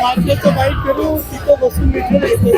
मार्केटचं वाईट करू तिथं बसून विचार येतो.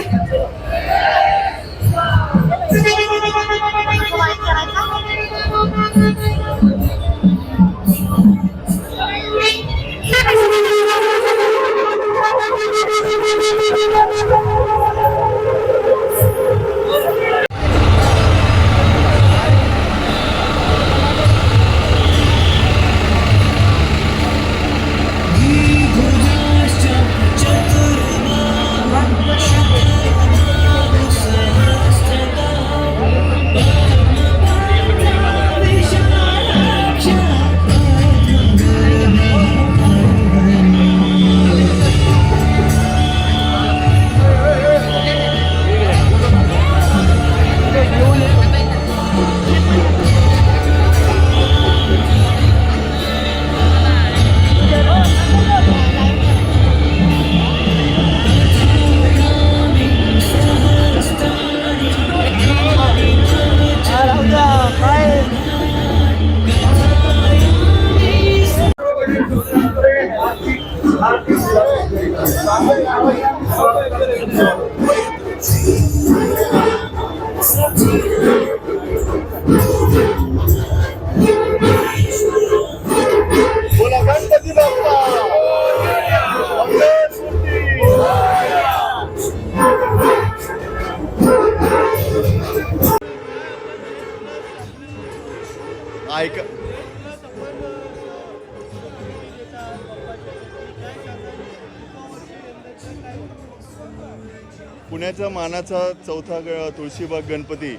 पुण्याचा मानाचा चौथा तुळशीबाग गणपती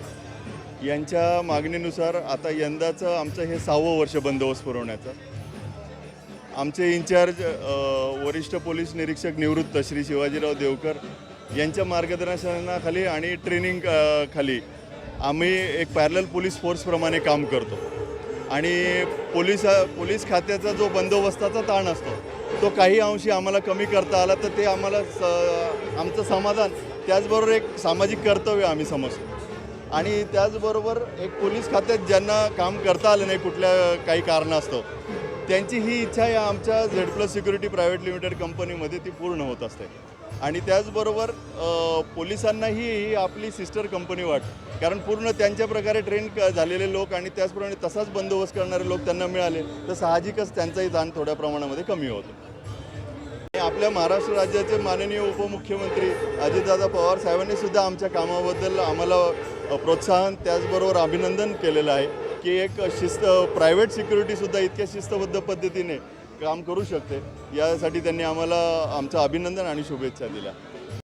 यांच्या मागणीनुसार आता यंदाचं आमचं हे 6वं वर्ष बंदोबस्त पुरवण्याचं. आमचे इन्चार्ज वरिष्ठ पोलीस निरीक्षक निवृत्त श्री शिवाजीराव देवकर यांच्या मार्गदर्शनाखाली आणि ट्रेनिंग खाली आम्ही एक पॅरलल पोलीस फोर्सप्रमाणे काम करतो आणि पोलीस खात्याचा जो बंदोबस्ताचा ताण असतो तो काही अंशी आम्हाला कमी करता आला तर ते आम्हाला आमचं समाधान, त्याचबरोबर एक सामाजिक कर्तव्य आम्ही समजतो. आणि त्याचबरोबर एक पोलीस खात्यात ज्यांना काम करता आलं नाही कुठल्या काही कारणास्तव त्यांची ही इच्छा या आमच्या Z+ सिक्युरिटी प्रायव्हेट लिमिटेड कंपनीमध्ये ती पूर्ण होत असते. आणि त्याचबरोबर पोलिसांनाही ही आपली सिस्टर कंपनी वाटते, कारण पूर्ण त्यांच्या प्रकारे ट्रेन झालेले लोक आणि त्याचप्रमाणे तसाच बंदोबस्त करणारे लोक त्यांना मिळाले तर साहजिकच त्यांचाही ताण थोड्या प्रमाणामध्ये कमी होतो. आपल्या महाराष्ट्र राज्याचे माननीय उपमुख्यमंत्री अजितदादा पवार साहेबांनी सुद्धा आमच्या कामाबद्दल आम्हाला प्रोत्साहन त्याचबरोबर अभिनंदन केलेलं आहे की एक प्रायव्हेट सिक्युरिटीसुद्धा इतक्या शिस्तबद्ध पद्धतीने काम करू शकते, यासाठी त्यांनी आम्हाला आमचं अभिनंदन आणि शुभेच्छा दिल्या.